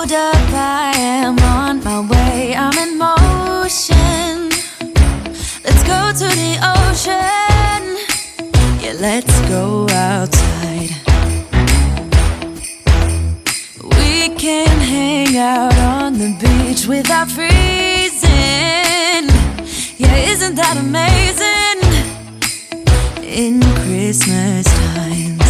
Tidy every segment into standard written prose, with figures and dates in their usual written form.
hold up, I am on my way, I'm in motion. Let's go to the ocean, yeah, let's go outside. We can hang out on the beach without freezing. Yeah, isn't that amazing? In Christmas times,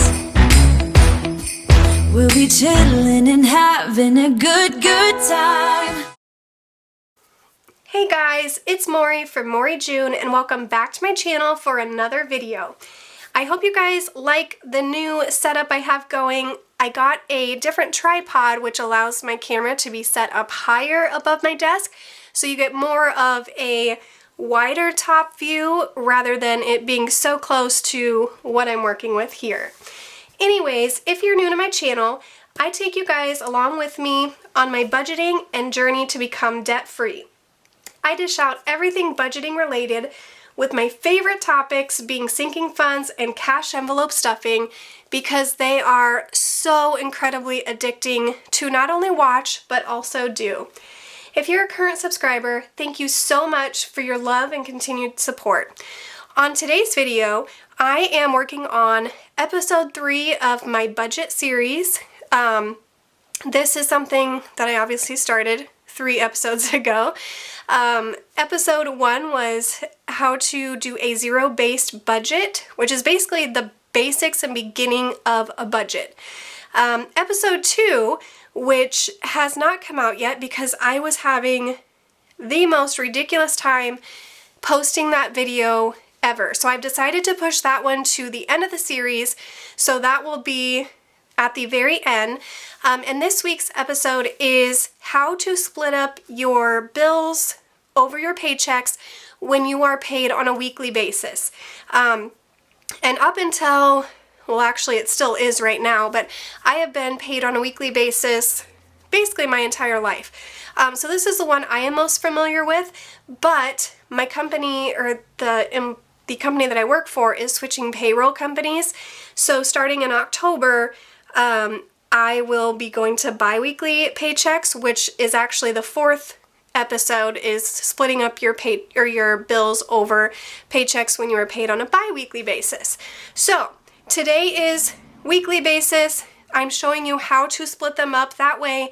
we'll be chilling and having a good time. Hey guys, it's Morey from Morey June, and welcome back to my channel for another video. I hope you guys like the new setup I have going. I got a different tripod which allows my camera to be set up higher above my desk, so you get more of a wider top view rather than it being so close to what I'm working with here. Anyways, if you're new to my channel, I take you guys along with me on my budgeting and journey to become debt-free. I dish out everything budgeting related, with my favorite topics being sinking funds and cash envelope stuffing, because they are so incredibly addicting to not only watch but also do. If you're a current subscriber, thank you so much for your love and continued support. On today's video, I am working on episode 3 of my budget series. This is something that I obviously started 3 episodes ago. Episode 1 was how to do a zero-based budget, which is basically the basics and beginning of a budget. Episode 2, which has not come out yet because I was having the most ridiculous time posting that video ever. So I've decided to push that one to the end of the series, so that will be at the very end. And this week's episode is how to split up your bills over your paychecks when you are paid on a weekly basis. And up until, well, actually it still is right now, but I have been paid on a weekly basis basically my entire life. So this is the one I am most familiar with, but my company, or the company that I work for, is switching payroll companies. So starting in October, I will be going to bi-weekly paychecks, which is actually the 4th episode, is splitting up your bills over paychecks when you are paid on a bi-weekly basis. So today is weekly basis. I'm showing you how to split them up. That way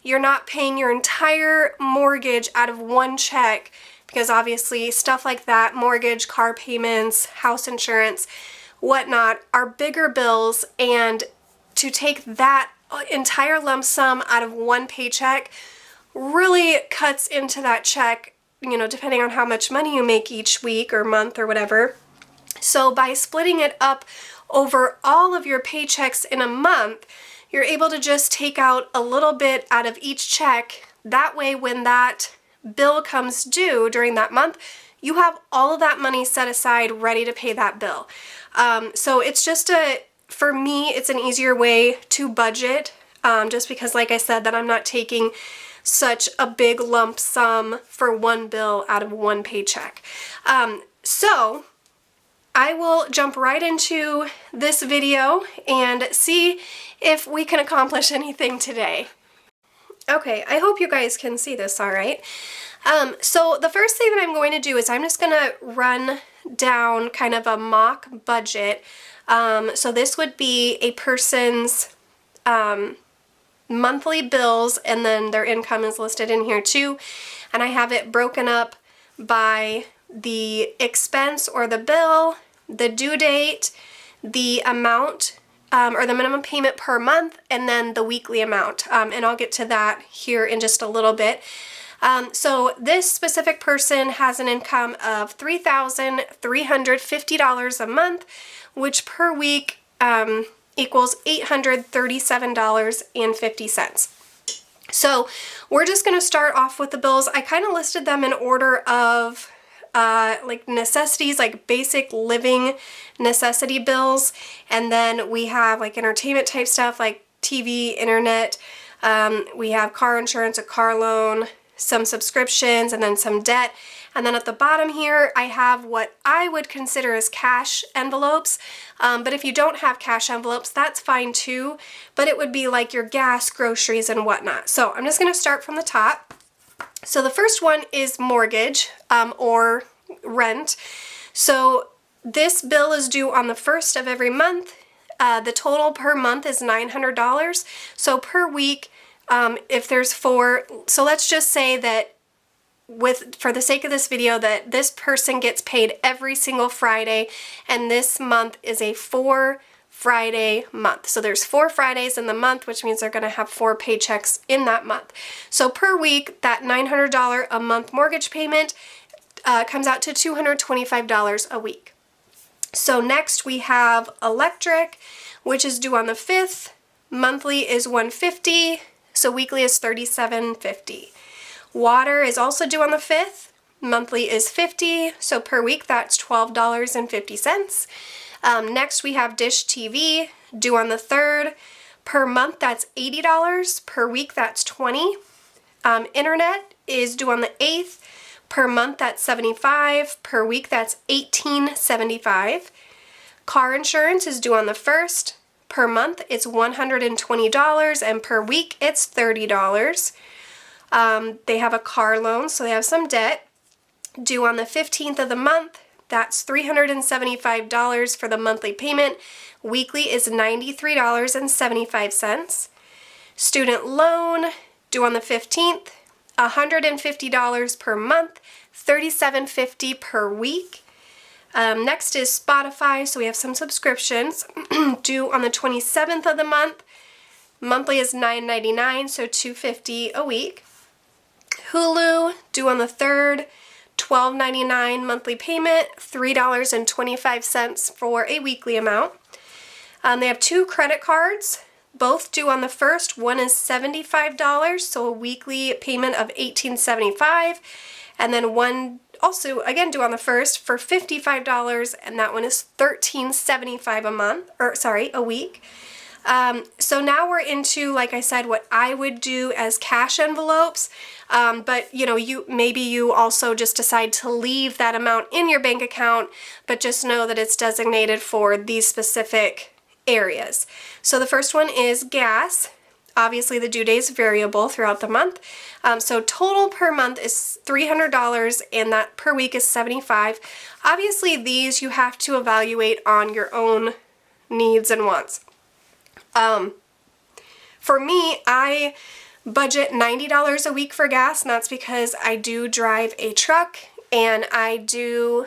you're not paying your entire mortgage out of one check, because obviously stuff like that, mortgage, car payments, house insurance, whatnot, are bigger bills, and to take that entire lump sum out of one paycheck really cuts into that check, you know, depending on how much money you make each week or month or whatever. So by splitting it up over all of your paychecks in a month, you're able to just take out a little bit out of each check. That way, when that bill comes due during that month, you have all of that money set aside ready to pay that bill. So it's just for me, it's an easier way to budget, just because, like I said, that I'm not taking such a big lump sum for one bill out of one paycheck. So I will jump right into this video and see if we can accomplish anything today. Okay, I hope you guys can see this all right. So the first thing that I'm going to do is I'm just going to run down kind of a mock budget. So this would be a person's monthly bills, and then their income is listed in here too. And I have it broken up by the expense or the bill, the due date, the amount or the minimum payment per month, and then the weekly amount. And I'll get to that here in just a little bit. So this specific person has an income of $3,350 a month, which per week equals $837.50. So we're just going to start off with the bills. I kind of listed them in order of like necessities, like basic living necessity bills, and then we have like entertainment type stuff like TV, internet, we have car insurance, a car loan, some subscriptions, and then some debt. And then at the bottom here, I have what I would consider as cash envelopes. But if you don't have cash envelopes, that's fine too. But it would be like your gas, groceries, and whatnot. So I'm just going to start from the top. So the first one is mortgage or rent. So this bill is due on the 1st of every month. The total per month is $900. So per week, if there's 4, so let's just say that for the sake of this video, that this person gets paid every single Friday, and this month is a 4 Friday month. So there's 4 Fridays in the month, which means they're going to have 4 paychecks in that month. So per week, that $900 a month mortgage payment comes out to $225 a week. So next we have electric, which is due on the 5th. Monthly is $150, so weekly is $37.50. Water is also due on the 5th. Monthly is $50, so per week that's $12.50. Next we have dish TV, due on the 3rd. Per month that's $80, per week that's $20. Internet is due on the 8th. Per month that's $75, per week that's $18.75. Car insurance is due on the 1st. Per month it's $120, and per week it's $30. They have a car loan, so they have some debt. Due on the 15th of the month, that's $375 for the monthly payment. Weekly is $93.75. Student loan, due on the 15th, $150 per month, $37.50 per week. Next is Spotify, so we have some subscriptions. Due on the 27th of the month. Monthly is $9.99, so $2.50 a week. Hulu, due on the 3rd, $12.99 monthly payment, $3.25 for a weekly amount. They have 2 credit cards, both due on the 1st. One is $75, so a weekly payment of $18.75, and then one also again due on the 1st for $55, and that one is $13.75 a week. So now we're into, like I said, what I would do as cash envelopes, but you know, you also just decide to leave that amount in your bank account, but just know that it's designated for these specific areas. So the first one is gas. Obviously the due date is variable throughout the month. So total per month is $300, and that per week is $75. Obviously these you have to evaluate on your own needs and wants. For me, I budget $90 a week for gas, and that's because I do drive a truck and I do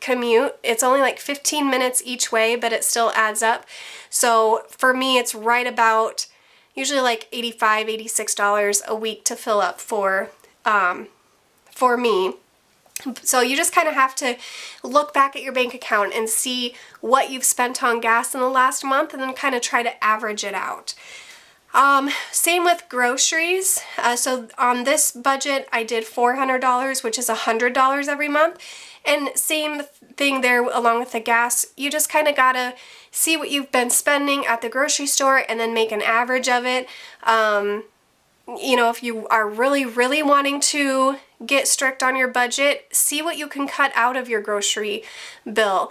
commute. It's only like 15 minutes each way, but it still adds up. So for me, it's right about usually like $85, $86 a week to fill up for me. So you just kind of have to look back at your bank account and see what you've spent on gas in the last month, and then kind of try to average it out. Same with groceries. So on this budget I did $400, which is $100 every month. And same thing there along with the gas. You just kind of gotta see what you've been spending at the grocery store and then make an average of it. You know, if you are really, really wanting to get strict on your budget, see what you can cut out of your grocery bill.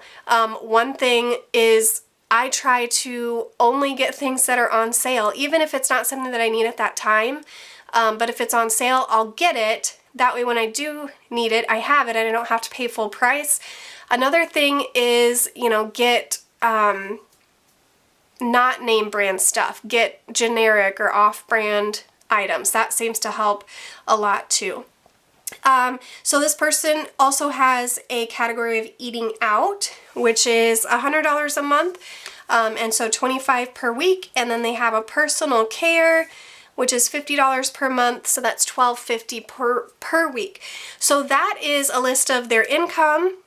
One thing is I try to only get things that are on sale, even if it's not something that I need at that time. But if it's on sale, I'll get it. That way when I do need it, I have it and I don't have to pay full price. Another thing is, you know, get not name brand stuff. Get generic or off-brand items. That seems to help a lot too. So this person also has a category of eating out, which is $100 a month, and so $25 per week. And then they have a personal care, which is $50 per month, so that's $12.50 per week. So that is a list of their income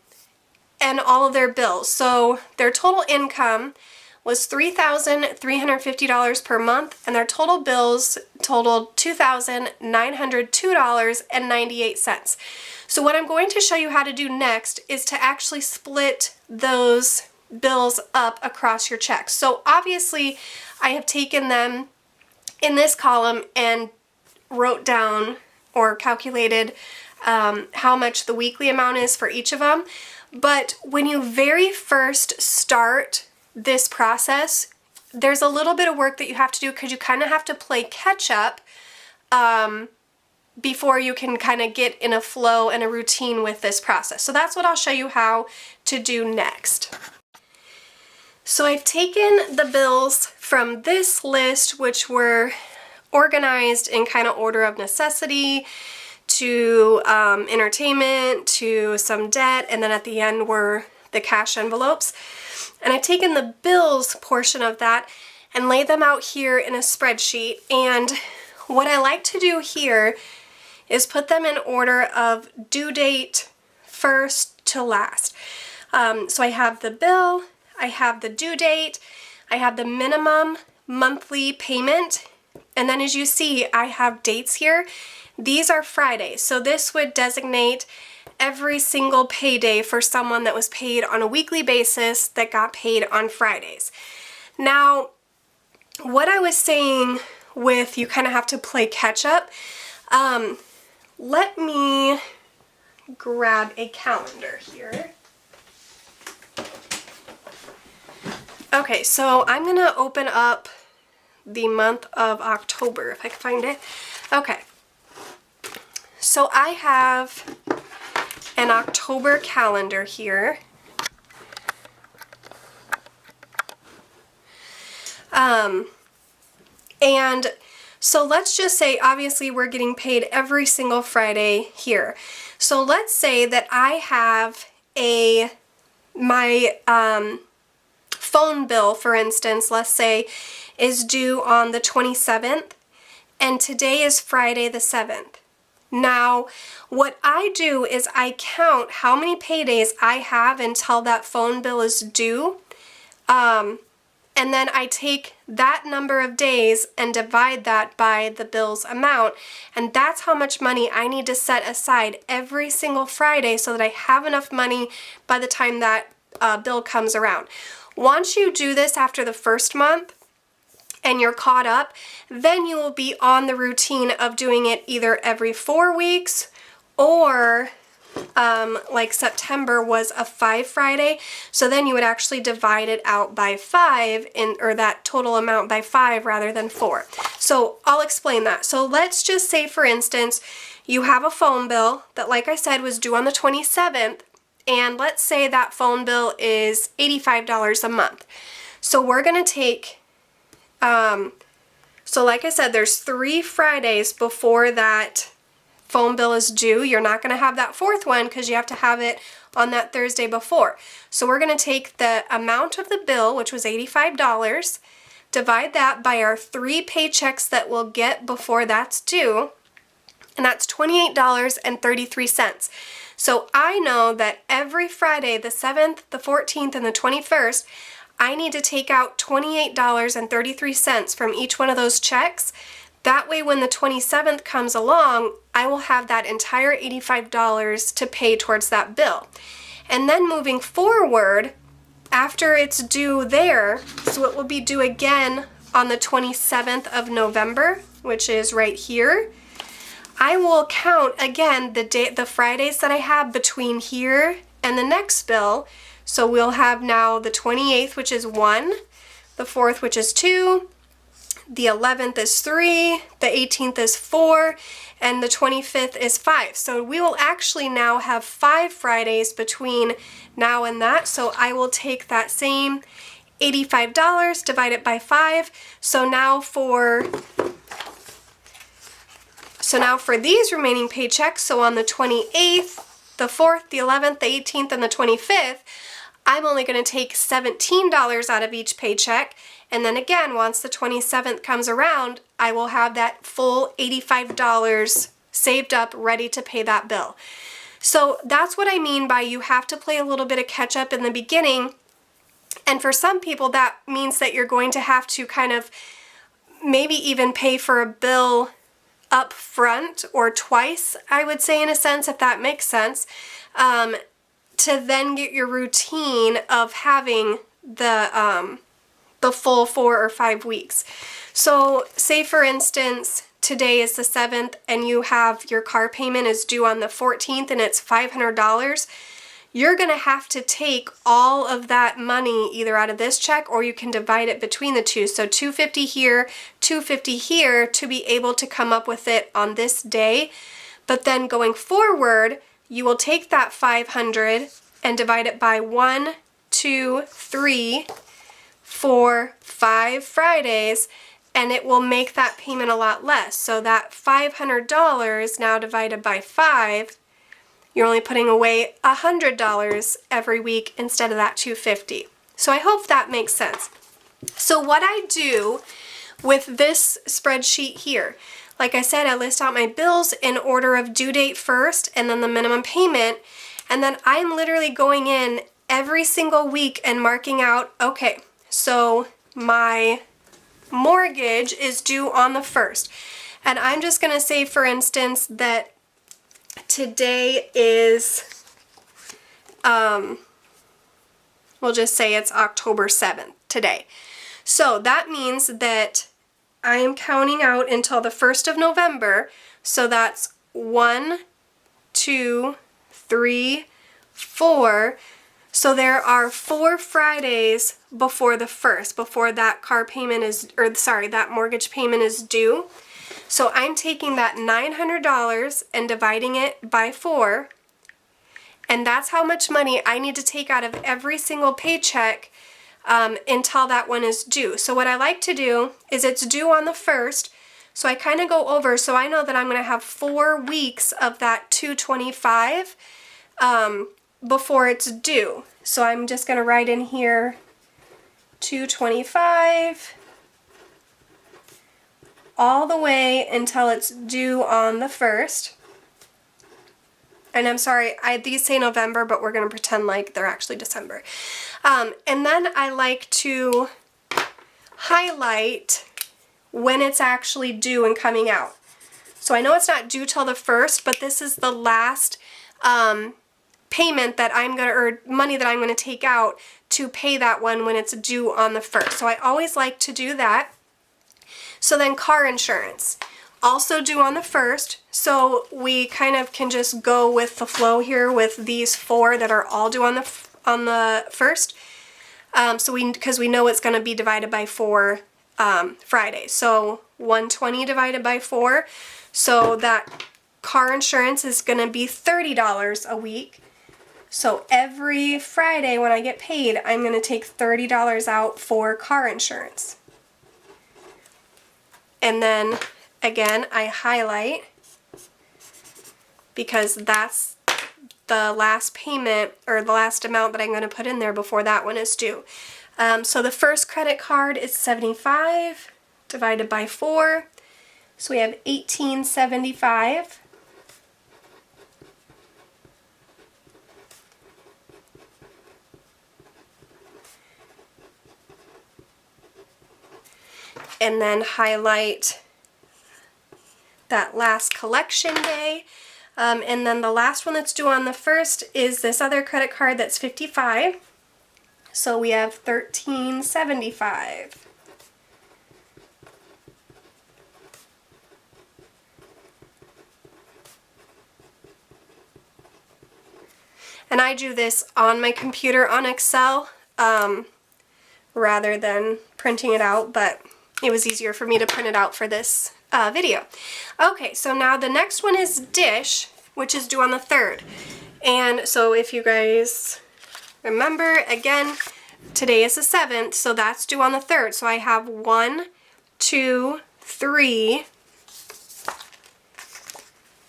and all of their bills. So their total income was $3,350 per month, and their total bills totaled $2,902.98. So what I'm going to show you how to do next is to actually split those bills up across your checks. So obviously I have taken them in this column and wrote down or calculated how much the weekly amount is for each of them. But when you very first start this process, there's a little bit of work that you have to do because you kind of have to play catch up before you can kind of get in a flow and a routine with this process. So that's what I'll show you how to do next. So I've taken the bills from this list, which were organized in kind of order of necessity, to entertainment, to some debt, and then at the end were the cash envelopes. And I've taken the bills portion of that and laid them out here in a spreadsheet. And what I like to do here is put them in order of due date first to last. So I have the bill, I have the due date, I have the minimum monthly payment, and then as you see, I have dates here. These are Fridays, so this would designate every single payday for someone that was paid on a weekly basis that got paid on Fridays. Now, what I was saying with you kind of have to play catch up, let me grab a calendar here. Okay, so I'm going to open up the month of October, if I can find it. Okay, so I have an October calendar here. And so let's just say, obviously we're getting paid every single Friday here. So let's say that I have my phone bill, for instance, let's say, is due on the 27th, and today is Friday the 7th. Now, what I do is I count how many paydays I have until that phone bill is due, and then I take that number of days and divide that by the bill's amount, and that's how much money I need to set aside every single Friday so that I have enough money by the time that bill comes around. Once you do this after the first month and you're caught up, then you will be on the routine of doing it either every 4 weeks or like September was a 5 Friday, so then you would actually divide it out by 5 or that total amount by 5 rather than 4. So I'll explain that. So let's just say, for instance, you have a phone bill that, like I said, was due on the 27th, and let's say that phone bill is $85 a month. So we're going to take, so like I said, there's 3 Fridays before that phone bill is due. You're not going to have that 4th one because you have to have it on that Thursday before. So we're going to take the amount of the bill, which was $85, divide that by our 3 paychecks that we'll get before that's due, and that's $28.33. So I know that every Friday, the 7th, the 14th, and the 21st, I need to take out $28.33 from each one of those checks. That way when the 27th comes along, I will have that entire $85 to pay towards that bill. And then moving forward, after it's due there, so it will be due again on the 27th of November, which is right here, I will count again the Fridays that I have between here and the next bill. So we'll have now the 28th, which is 1, the 4th, which is 2, the 11th is 3, the 18th is 4, and the 25th is 5. So we will actually now have 5 Fridays between now and that. So I will take that same $85, divide it by 5. So now for these remaining paychecks, so on the 28th, the 4th, the 11th, the 18th, and the 25th, I'm only going to take $17 out of each paycheck, and then again, once the 27th comes around, I will have that full $85 saved up, ready to pay that bill. So that's what I mean by you have to play a little bit of catch up in the beginning, and for some people that means that you're going to have to kind of maybe even pay for a bill up front or twice, I would say, in a sense, if that makes sense, to then get your routine of having the full 4 or 5 weeks. So say for instance today is the 7th and you have your car payment is due on the 14th and it's $500, you're gonna have to take all of that money either out of this check or you can divide it between the two. So $250 here, $250 here to be able to come up with it on this day. But then going forward, you will take that $500 and divide it by 1, 2, 3, 4, 5 Fridays, and it will make that payment a lot less. So that $500 now divided by 5, you're only putting away $100 every week instead of that $250. So I hope that makes sense. So what I do with this spreadsheet here, like I said, I list out my bills in order of due date first and then the minimum payment, and then I'm literally going in every single week and marking out, okay, so my mortgage is due on the 1st. And I'm just gonna say, for instance, that today is, we'll just say it's October 7th today. So that means that I am counting out until the 1st of November. So that's 1, 2, 3, 4. So there are 4 Fridays before the 1st, before that car payment is, or sorry, that mortgage payment is due. So I'm taking that $900 and dividing it by 4, and that's how much money I need to take out of every single paycheck until that one is due. So what I like to do is it's due on the 1st, so I kind of go over, so I know that I'm going to have 4 weeks of that $225 before it's due. So I'm just going to write in here $225 all the way until it's due on the 1st. And I'm sorry, these say November, but we're going to pretend like they're actually December. And then I like to highlight when it's actually due and coming out. So I know it's not due till the 1st, but this is the last payment that I'm going to, or money that I'm going to take out to pay that one when it's due on the 1st. So I always like to do that. So then car insurance, also due on the 1st. So we kind of can just go with the flow here with these 4 that are all due on the 1st. Because we know it's going to be divided by 4 Fridays. So 120 divided by 4. So that car insurance is going to be $30 a week. So every Friday when I get paid, I'm going to take $30 out for car insurance. And then again, I highlight because that's the last payment or the last amount that I'm going to put in there before that one is due. So the first credit card is $75 divided by 4. So we have $18.75. And then highlight that last collection day. And then the last one that's due on the 1st is this other credit card that's $55. So we have $13.75. And I do this on my computer on Excel rather than printing it out, but it was easier for me to print it out for this video. Okay, so now the next one is Dish, which is due on the 3rd. And so if you guys remember, again, today is the 7th, so that's due on the 3rd. So I have 1, 2, 3,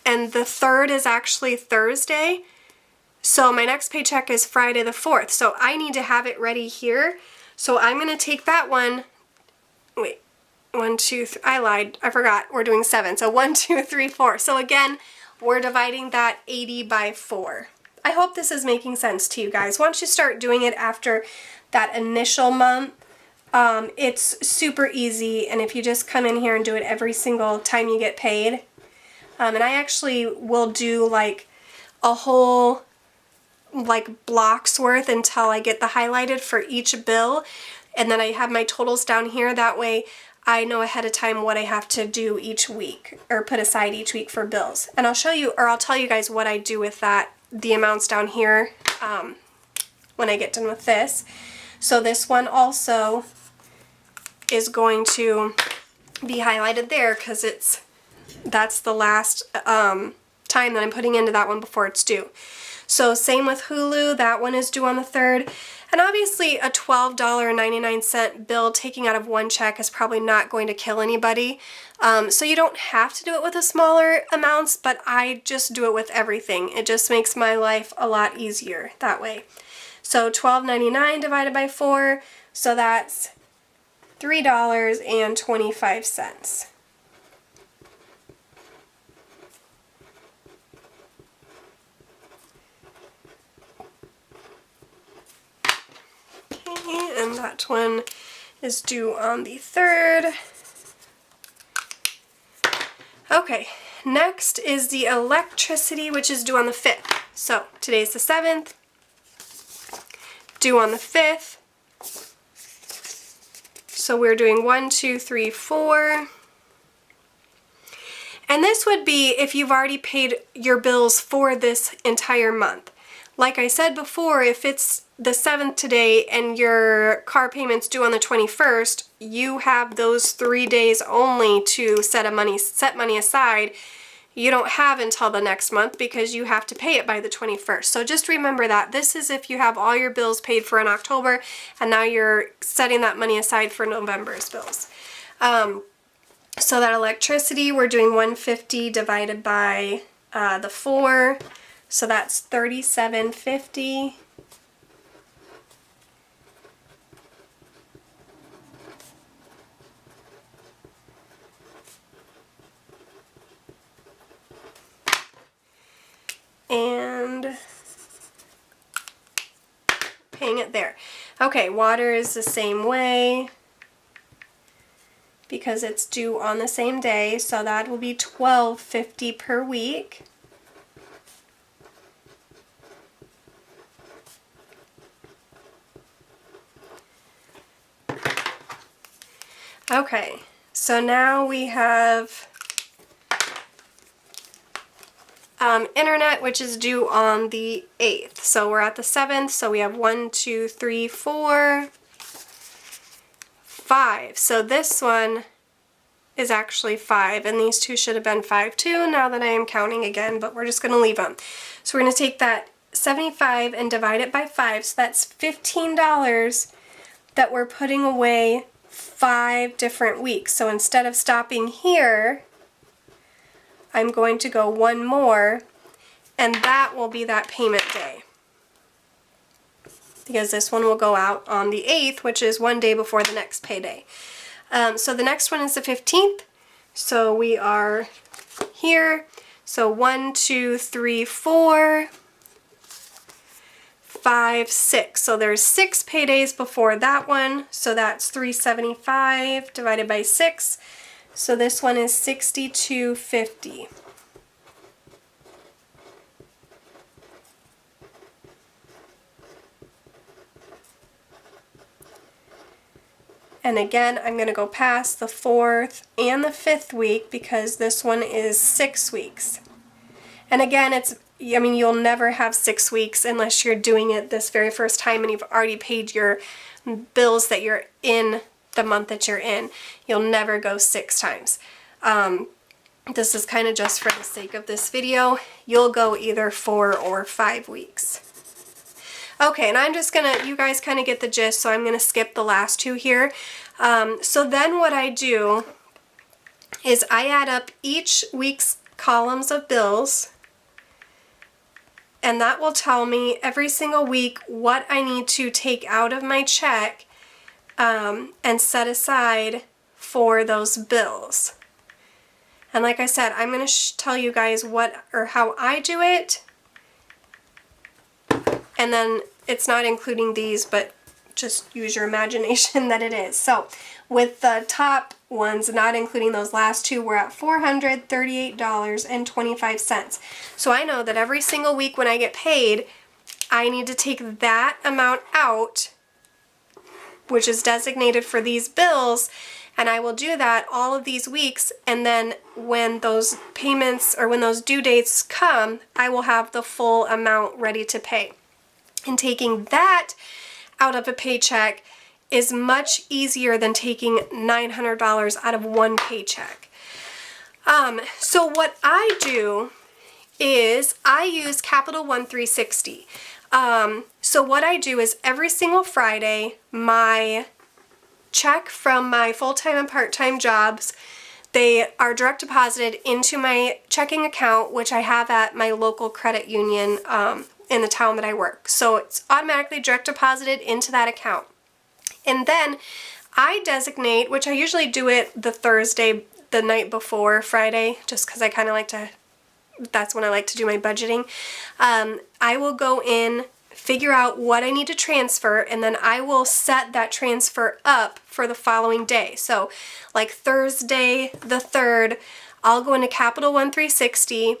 and the 3rd is actually Thursday. So my next paycheck is Friday the 4th. So I need to have it ready here. So I'm going to take that one. Wait, 1, 2, 3, I lied, I forgot, we're doing 7, so 1, 2, 3, 4. So again, we're dividing that 80 by 4. I hope this is making sense to you guys. Once you start doing it after that initial month, it's super easy, and if you just come in here and do it every single time you get paid, and I actually will do like a whole block's worth until I get the highlighted for each bill. And then I have my totals down here. That way I know ahead of time what I have to do each week or put aside each week for bills. And I'll show you, or I'll tell you guys what I do with that, the amounts down here when I get done with this. So this one also is going to be highlighted there because that's the last time that I'm putting into that one before it's due. So same with Hulu, that one is due on the 3rd. And obviously a $12.99 bill taking out of one check is probably not going to kill anybody. So you don't have to do it with the smaller amounts, but I just do it with everything. It just makes my life a lot easier that way. So $12.99 divided by 4, so that's $3.25. And that one is due on the 3rd. Okay, next is the electricity, which is due on the 5th. So today's the 7th, due on the 5th. So we're doing 1, 2, 3, 4. And this would be if you've already paid your bills for this entire month. Like I said before, if it's the 7th today and your car payment's due on the 21st, you have those 3 days only to set money aside. You don't have until the next month because you have to pay it by the 21st. So just remember that. This is if you have all your bills paid for in October and now you're setting that money aside for November's bills. So that electricity, we're doing $150 divided by the 4. So that's $37.50. And paying it there. Okay, water is the same way because it's due on the same day, so that will be $12.50 per week. Okay, so now we have internet, which is due on the 8th. So we're at the 7th, so we have 1, 2, 3, 4, 5. So this one is actually 5, and these two should have been 5 too, now that I am counting again, but we're just going to leave them. So we're going to take that 75 and divide it by 5, so that's $15 that we're putting away 5 different weeks. So instead of stopping here, I'm going to go one more, and that will be that payment day. Because this one will go out on the 8th, which is one day before the next payday. So the next one is the 15th. So we are here. So 1, 2, 3, 4, 5, 6. So there's 6 paydays before that one. So that's $375 divided by 6. So this one is $62.50. And again, I'm going to go past the 4th and the 5th week because this one is 6 weeks. And again, you'll never have 6 weeks unless you're doing it this very first time and you've already paid your bills that you're in the month that you're in. You'll never go 6 times. This is kind of just for the sake of this video. You'll go either 4 or 5 weeks. Okay, and I'm just gonna, you guys kind of get the gist, so I'm gonna skip the last 2 here. So then what I do is I add up each week's columns of bills, and that will tell me every single week what I need to take out of my check and set aside for those bills. And like I said, I'm going to tell you guys what or how I do it, and then it's not including these, but just use your imagination that it is. So with the top ones, not including those last 2, we're at $438.25. So I know that every single week when I get paid, I need to take that amount out, which is designated for these bills, And I will do that all of these weeks, and then when those payments or when those due dates come, I will have the full amount ready to pay. And taking that out of a paycheck is much easier than taking $900 out of one paycheck. So what I do is I use Capital One 360. So what I do is every single Friday, my check from my full-time and part-time jobs, they are direct deposited into my checking account, which I have at my local credit union in the town that I work. So it's automatically direct deposited into that account. And then I designate, which I usually do it the Thursday, the night before Friday, just because I kind of like to, that's when I like to do my budgeting. I will go in, figure out what I need to transfer, and then I will set that transfer up for the following day. So like Thursday the 3rd, I'll go into Capital One 360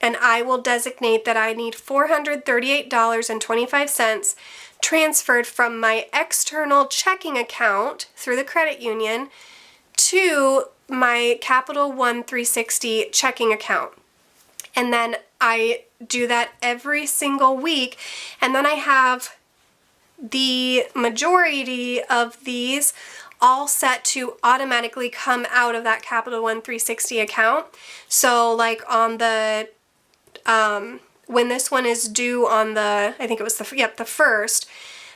and I will designate that I need $438.25 transferred from my external checking account through the credit union to my Capital One 360 checking account. And then I do that every single week, and then I have the majority of these all set to automatically come out of that Capital One 360 account. So like on the when this one is due on the, I think it was the 1st,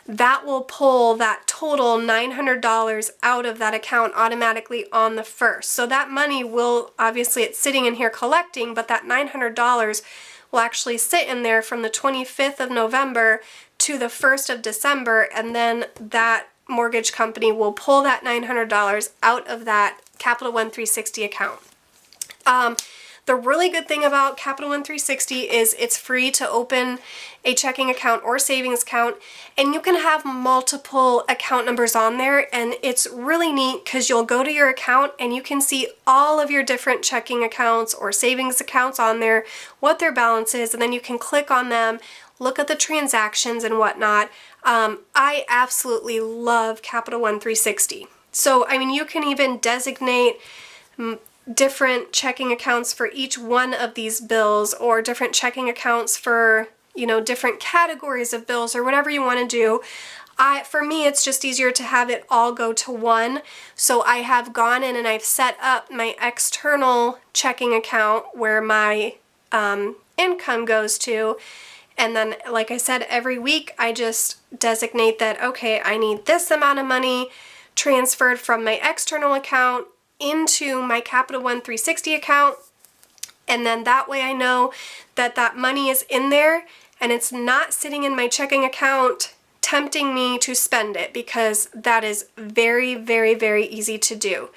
that will pull that total $900 out of that account automatically on the 1st. So that money will, obviously it's sitting in here collecting, but that $900 will actually sit in there from the 25th of November to the 1st of December, and then that mortgage company will pull that $900 out of that Capital One 360 account. The really good thing about Capital One 360 is it's free to open a checking account or savings account, and you can have multiple account numbers on there, and it's really neat because you'll go to your account and you can see all of your different checking accounts or savings accounts on there, what their balance is, and then you can click on them, look at the transactions and whatnot. I absolutely love Capital One 360. So, I mean, you can even designate different checking accounts for each one of these bills, or different checking accounts for, you know, different categories of bills, or whatever you want to do. For me, it's just easier to have it all go to one. So I have gone in and I've set up my external checking account where my income goes to. And then, like I said, every week I just designate that, okay, I need this amount of money transferred from my external account into my Capital One 360 account, and then that way I know that that money is in there and it's not sitting in my checking account tempting me to spend it, because that is very, very, very easy to do.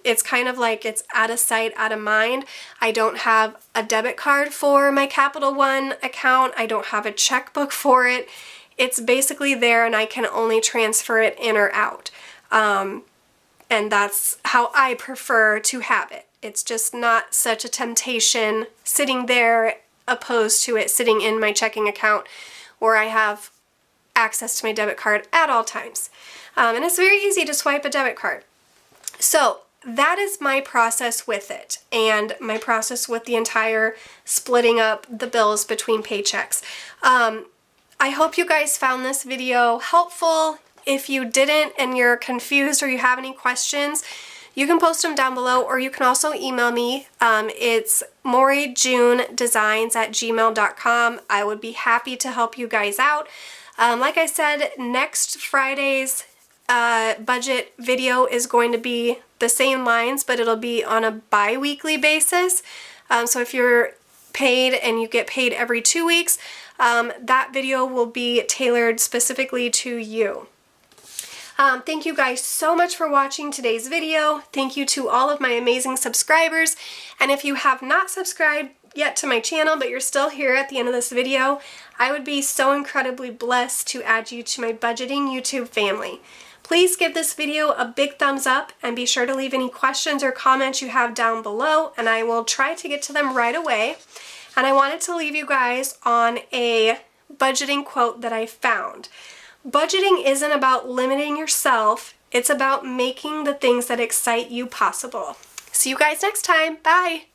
It's kind of like it's out of sight, out of mind. I don't have a debit card for my Capital One account. I don't have a checkbook for it. It's basically there and I can only transfer it in or out. And that's how I prefer to have it. It's just not such a temptation sitting there opposed to it sitting in my checking account where I have access to my debit card at all times. And it's very easy to swipe a debit card. So that is my process with it, and my process with the entire splitting up the bills between paychecks. I hope you guys found this video helpful. If you didn't and you're confused or you have any questions, you can post them down below, or you can also email me. It's moreyjunedesigns@gmail.com. I would be happy to help you guys out. Like I said, next Friday's budget video is going to be the same lines, but it'll be on a bi-weekly basis. So if you're paid and you get paid every 2 weeks, that video will be tailored specifically to you. Thank you guys so much for watching today's video. Thank you to all of my amazing subscribers. And if you have not subscribed yet to my channel, but you're still here at the end of this video, I would be so incredibly blessed to add you to my budgeting YouTube family. Please give this video a big thumbs up, and be sure to leave any questions or comments you have down below, and I will try to get to them right away. And I wanted to leave you guys on a budgeting quote that I found. Budgeting isn't about limiting yourself, It's about making the things that excite you possible. See you guys next time. Bye.